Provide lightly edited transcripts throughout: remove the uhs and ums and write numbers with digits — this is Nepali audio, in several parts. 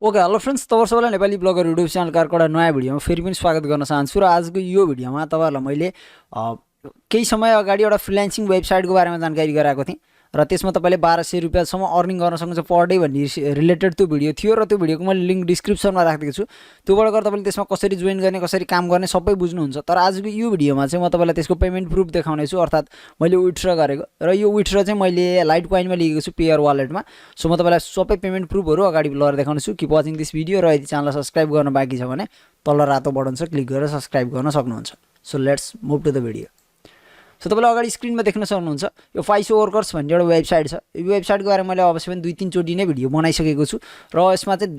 ओके हेलो फ्रेन्ड्स, तपाईहरु सबैलाई नेपाली ब्लगर युट्युब च्यानलको एउटा नयाँ भिडियोमा फेरि पनि स्वागत गर्न चाहन्छु। र आजको यो भिडियोमा तपाईहरुलाई मैले केही समय अगाडि एउटा फ्रिल्यान्सिङ वेबसाइटको बारेमा जानकारी गराएको थिएँ र त्यसमा तपाईले 1200 रुपैयाँसम्म अर्निङ गर्न सक्नुहुन्छ पर डे भन्ने रिलेटेड त्यो भिडियो थियो र त्यो भिडियोको मैले लिंक डिस्क्रिप्सनमा राखिदिएको छु। त्योबाट गएर तपाईले त्यसमा कसरी जोइन गर्ने, कसरी काम गर्ने सबै बुझ्नुहुन्छ। तर आजको यो भिडियोमा चाहिँ म तपाईलाई त्यसको पेमेन्ट प्रुफ देखाउने छु, अर्थात मैले विथड्र गरेको र यो विथड्र चाहिँ मैले लाइट कोइनमा लिएको छु पेयर वालेटमा। सो म तपाईलाई सबै पेमेन्ट प्रुफहरु अगाडि लगेर देखाउने छु। किप वाचिङ दिस भिडियो र यदि च्यानललाई सब्स्क्राइब गर्न बाँकी छ भने तल रातो बटन छ, क्लिक गरेर सब्स्क्राइब गर्न सक्नुहुन्छ। So let's move to the video. So तपाईले अगाडि स्क्रिनमा देख्न सक्नुहुन्छ यो फाइसो वर्कर्स भन्ने एउटा वेबसाइट छ। यो वेबसाइटको बारेमा मैले अवश्य पनि 2-3 चोटी नै भिडियो बनाइसकेको छु र यसमा चाहिँ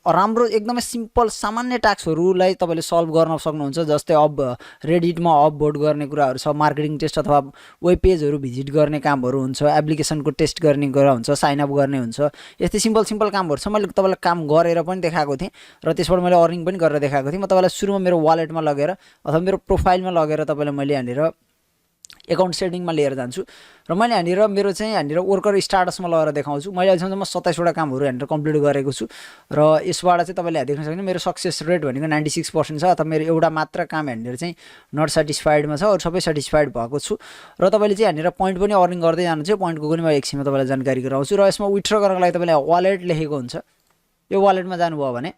राम्रो एकदमै सिम्पल सामान्य टास्कहरुलाई तपाईले सल्भ गर्न सक्नुहुन्छ। जस्तै अब रेडिटमा अपलोड गर्ने कुराहरु छ, मार्केटिङ टेस्ट अथवा वेब पेजहरु भिजिट गर्ने कामहरु हुन्छ, एप्लिकेसनको टेस्ट गर्ने कुरा हुन्छ, साइन अप गर्ने हुन्छ। यस्तै सिम्पल कामहरु छ। मैले तपाईलाई काम गरेर पनि देखाएको थिएँ र त्यसबाट मैले अर्निङ पनि गरेर देखाएको थिएँ। म तपाईलाई सुरुमा मेरो वालेटमा लगेर अथवा मेरो प्रोफाइलमा लगेर तपाईलाई मैले यहाँनिर एकाउन्ट सेटिङमा लिएर जान्छु र मैले यहाँनिर मेरो चाहिँ यहाँनिर वर्कर स्टाटसमा लगेर देखाउँछु। मैले अहिलेसम्म 27 वटा कामहरु यहाँनिर कम्प्लिट गरेको छु र यसबाट चाहिँ तपाईले यहाँ देख्न सक्नुहुन्छ मेरो सक्सेस रेट भनेको 96% छ। अथवा मेरो एउटा मात्र काम यहाँनिर चाहिँ नट स्याटिस्फाइडमा छ, अरु सबै स्याटिस्फाइड भएको छु। र तपाईले चाहिँ यहाँनिर पोइन्ट पनि अर्निङ गर्दै जानुहुन्छ। पोइन्टको पनि म एकछिनमा तपाईलाई जानकारी गराउँछु। र यसमा विथड्र गर्नको लागि तपाईले वालेट लेखेको हुन्छ। यो वालेटमा जानुभयो भने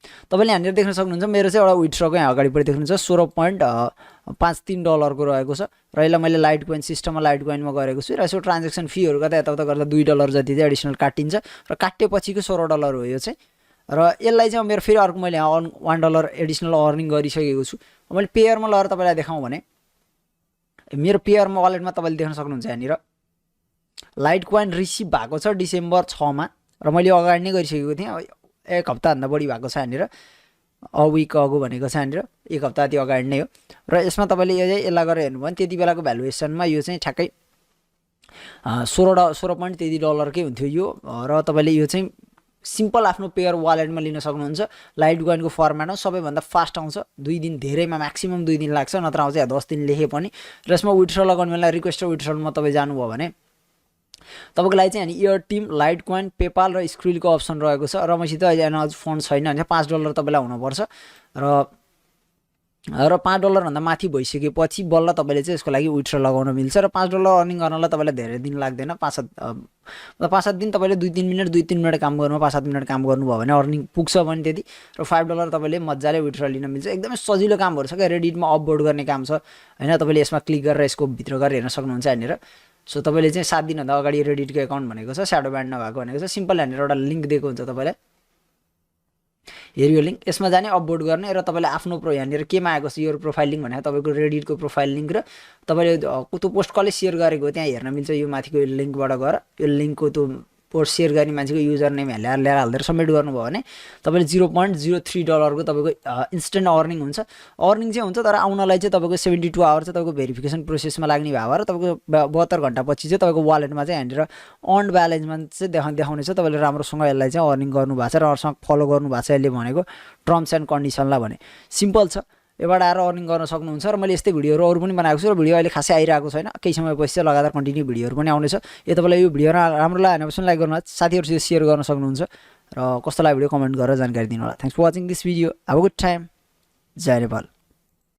तपाईले यहाँनिर देख्न सक्नुहुन्छ मेरो चाहिँ एउटा विथड्रको यहाँ अगाडिपट्टि देख्नुहुन्छ $16.53 को रहेको छ र यसलाई मैले लाइट कोइन सिस्टममा लाइट कोइनमा गरेको छु। र यसो ट्रान्ज्याक्सन फीहरु गर्दा यताउता गर्दा $2 जति चाहिँ एडिसनल काटिन्छ र काटेपछिको $16 हो यो चाहिँ। र यसलाई चाहिँ मेरो फेरि अर्को मैले यहाँ $1 एडिसनल अर्निङ गरिसकेको छु। मैले पेयरमा लगेर तपाईलाई देखाउँ भने मेरो पेयरमा वालेटमा तपाईले देख्न सक्नुहुन्छ यहाँनिर लाइट कोइन रिसिभ भएको छ डिसेम्बर 6 मा र मैले अगाडि नै गरिसकेको थिएँ। एक हप्ताभन्दा बढी भएको छ यहाँनिर, अ विक अगो भनेको छ यहाँनिर, एक हप्ता ती अगाडि नै हो। र यसमा तपाईले यसलाई गरेर हेर्नु भने त्यति बेलाको भ्यालुएसनमा यो चाहिँ ठ्याक्कै $16.33 कै हुन्थ्यो यो। र तपाईले यो चाहिँ सिम्पल आफ्नो पेयर वालेटमा लिन सक्नुहुन्छ। लाइट कोइनको फर्मेटमा सबैभन्दा फास्ट आउँछ, 2 दिन धेरैमा म्याक्सिमम 2 दिन लाग्छ, नत्र आउँछ या 10 दिन लेखे पनि। र यसमा विथड्र लगाउने बेला रिक्वेस्ट विथड्रमा तपाई जानुभयो भने तपाईको लागि चाहिँ Airtm, Litecoin, PayPal र स्क्रिलको अप्सन रहेको छ। र मसित अहिले अझ फन्ड छैन भने $5 तपाईलाई हुनुपर्छ र $5 भन्दा माथि भइसकेपछि बल्ल तपाईले चाहिँ यसको लागि विथड्र लगाउन मिल्छ। र $5 अर्निङ गर्नलाई तपाईलाई धेरै दिन लाग्दैन। 5-7 दिन तपाईले 2-3 मिनेट काम गर्नु, 5-7 मिनेट काम गर्नुभयो भने अर्निङ पुग्छ भने त्यति। र $5 तपाईले मज्जाले विथड्र लिन मिल्छ। एकदमै सजिलो कामहरु छ के, रेडिटमा अपलोड गर्ने काम छ हैन। तपाईले यसमा क्लिक गरेर यसको भित्र गएर हेर्न सक्नुहुन्छ यहाँनिर। सो तपाईले चाहिँ 7 दिनभन्दा अगाडि रेडिटको एकाउन्ट भनेको छ, स्याडो ब्यान्ड नभएको भनेको छ। सिम्पल यहाँनिर एउटा लिंक दिएको हुन्छ तपाईलाई, हेर यो लिंक, यसमा जाने अपलोड गर्ने र तपाईले आफ्नो यहाँनिर केमा आएको छ यो प्रोफाइल लिंक भने तपाईको रेडिटको प्रोफाइल लिंक र तपाईले त्यो पोस्ट कसले शेयर गरेको त्यहाँ हेर्न मिल्छ। यो माथिको यो लिंकबाट गएर यो लिंकको त्यो पोस्ट शेयर गर्ने मान्छेको युजर नेम ल्याएर हाल्दै सबमिट गर्नुभयो भने तपाईले $0.03 को तपाईको इन्स्टेन्ट अर्निङ हुन्छ। अर्निङ चाहिँ हुन्छ, तर आउनलाई चाहिँ तपाईको 72 आवर चाहिँ तपाईको भेरिफिकेसन प्रोसेसमा लाग्ने भएर तपाईको 72 घण्टा पछि चाहिँ तपाईको वालेटमा चाहिँ यहाँनिर अर्न ब्यालेन्समा चाहिँ देखाउने छ। तपाईले राम्रोसँग यसलाई चाहिँ अर्निङ गर्नु भएको छ र अरूसँग फलो गर्नु भएको छ। यसले भनेको टर्म्स एन्ड कन्डिसनलाई भने सिम्पल छ, एबाट आएर अर्निङ गर्न सक्नुहुन्छ। र मैले यस्तै भिडियोहरु अरु पनि बनाएको छु र भिडियो अहिले खासै आइरहेको छैन, केही समयपछि चाहिँ लगातार कन्टिन्यू भिडियोहरु पनि आउनेछ। यो तपाईलाई यो भिडियो राम्रो लाग्यो भने लाइक गर्नुहोस्, साथीहरुसित शेयर गर्न सक्नुहुन्छ र कस्तो लाग्यो भिडियो कमेन्ट गरेर जानकारी दिनु होला। Thanks for watching this video. Have a good time. जय नेपाल।